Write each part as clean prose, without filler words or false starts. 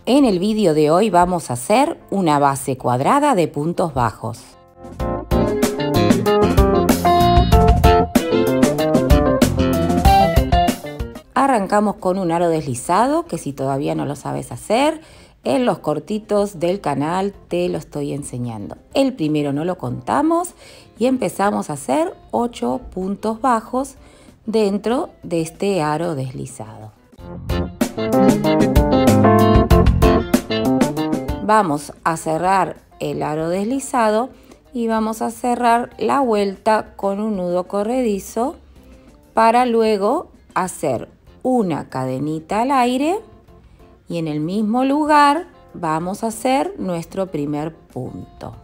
En el vídeo de hoy vamos a hacer una base cuadrada de puntos bajos. Arrancamos con un aro deslizado, que si todavía no lo sabes hacer, en los cortitos del canal te lo estoy enseñando. El primero no lo contamos y empezamos a hacer 8 puntos bajos dentro de este aro deslizado. Vamos a cerrar el aro deslizado y vamos a cerrar la vuelta con un nudo corredizo para luego hacer una cadenita al aire y en el mismo lugar vamos a hacer nuestro primer punto.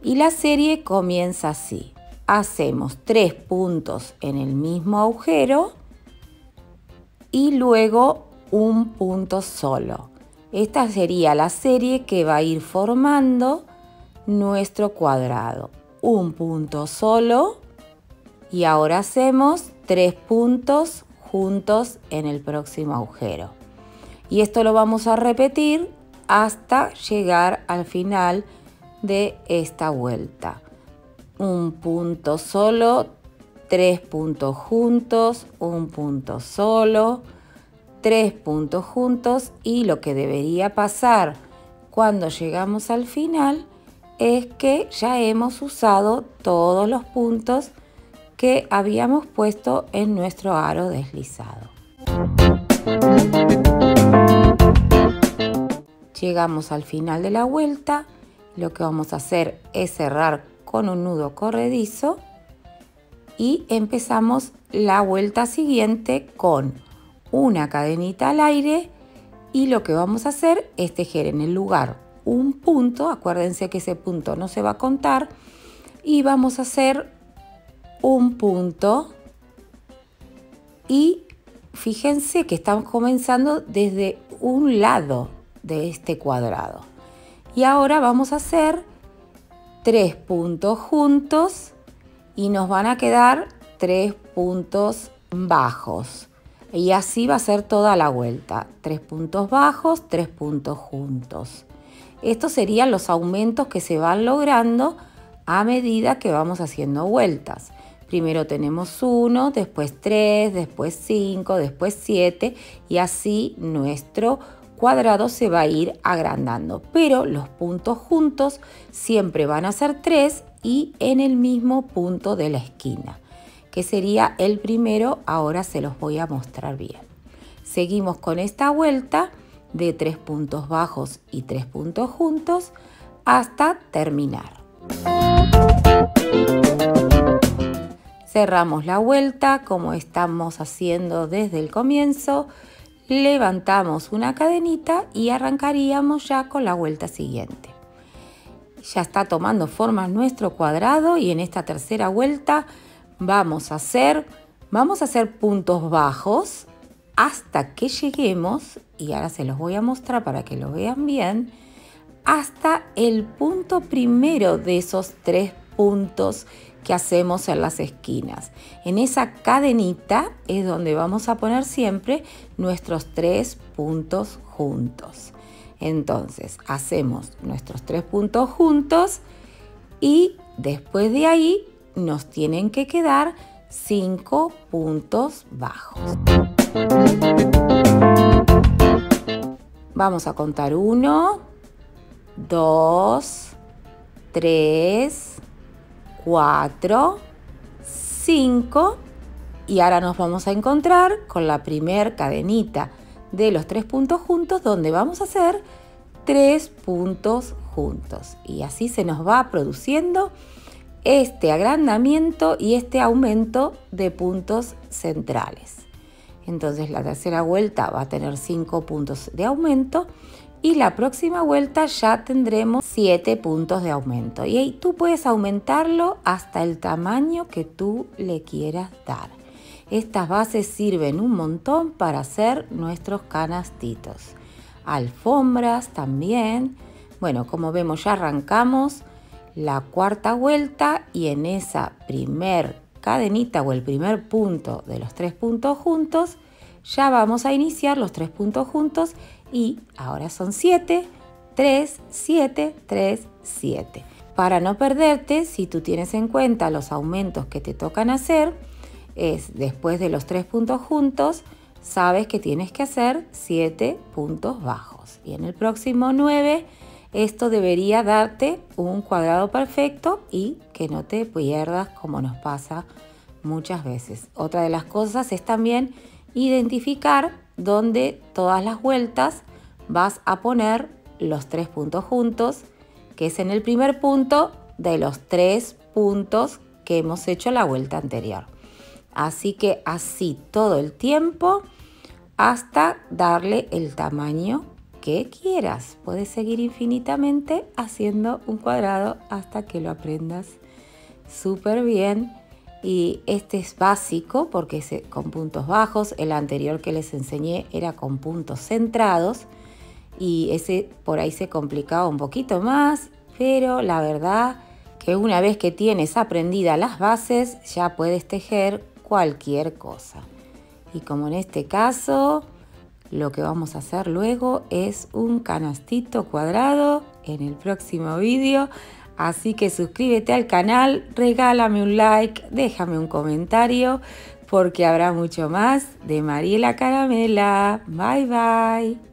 Y la serie comienza así. Hacemos 3 puntos en el mismo agujero y luego un punto solo. Esta sería la serie que va a ir formando nuestro cuadrado. Un punto solo y ahora hacemos 3 puntos juntos en el próximo agujero. Y esto lo vamos a repetir hasta llegar al final de esta vuelta. Un punto solo, 3 puntos juntos, un punto solo, 3 puntos juntos y lo que debería pasar cuando llegamos al final es que ya hemos usado todos los puntos que habíamos puesto en nuestro aro deslizado. Llegamos al final de la vuelta, lo que vamos a hacer es cerrar con un nudo corredizo y empezamos la vuelta siguiente con una cadenita al aire y lo que vamos a hacer es tejer en el lugar un punto, acuérdense que ese punto no se va a contar, y vamos a hacer un punto y fíjense que estamos comenzando desde un lado de este cuadrado y ahora vamos a hacer 3 puntos juntos y nos van a quedar 3 puntos bajos y así va a ser toda la vuelta, 3 puntos bajos, 3 puntos juntos. Estos serían los aumentos que se van logrando a medida que vamos haciendo vueltas. Primero tenemos 1, después 3, después 5, después 7 y así nuestro cuadrado se va a ir agrandando. Pero los puntos juntos siempre van a ser 3 y en el mismo punto de la esquina, que sería el primero. Ahora se los voy a mostrar bien. Seguimos con esta vuelta de 3 puntos bajos y 3 puntos juntos hasta terminar. Cerramos la vuelta como estamos haciendo desde el comienzo, levantamos una cadenita y arrancaríamos ya con la vuelta siguiente. Ya está tomando forma nuestro cuadrado y en esta tercera vuelta vamos a hacer puntos bajos hasta que lleguemos, y ahora se los voy a mostrar para que lo vean bien, hasta el punto primero de esos 3 puntos que hacemos en las esquinas. En esa cadenita es donde vamos a poner siempre nuestros 3 puntos juntos. Entonces hacemos nuestros 3 puntos juntos y después de ahí nos tienen que quedar 5 puntos bajos. Vamos a contar 1, 2, 3, 4, 5 y ahora nos vamos a encontrar con la primer cadenita de los 3 puntos juntos donde vamos a hacer 3 puntos juntos y así se nos va produciendo este agrandamiento y este aumento de puntos centrales. Entonces la tercera vuelta va a tener 5 puntos de aumento y la próxima vuelta ya tendremos 7 puntos de aumento. Y ahí tú puedes aumentarlo hasta el tamaño que tú le quieras dar. Estas bases sirven un montón para hacer nuestros canastitos. Alfombras también. Bueno, como vemos ya arrancamos la cuarta vuelta y en esa primer cadenita o el primer punto de los 3 puntos juntos ya vamos a iniciar los 3 puntos juntos y ahora son 7, 3, 7, 3, 7. Para no perderte, si tú tienes en cuenta los aumentos que te tocan hacer, es después de los 3 puntos juntos, sabes que tienes que hacer 7 puntos bajos. Y en el próximo 9, esto debería darte un cuadrado perfecto y que no te pierdas como nos pasa muchas veces. Otra de las cosas es también identificar dónde todas las vueltas vas a poner los 3 puntos juntos, que es en el primer punto de los 3 puntos que hemos hecho la vuelta anterior. Así que así todo el tiempo hasta darle el tamaño que quieras. Puedes seguir infinitamente haciendo un cuadrado hasta que lo aprendas súper bien. Y este es básico porque es con puntos bajos. El anterior que les enseñé era con puntos centrados y ese por ahí se complicaba un poquito más, pero la verdad que una vez que tienes aprendidas las bases ya puedes tejer cualquier cosa. Y como en este caso, lo que vamos a hacer luego es un canastito cuadrado en el próximo vídeo. Así que suscríbete al canal, regálame un like, déjame un comentario porque habrá mucho más de Mariela Caramela. Bye bye.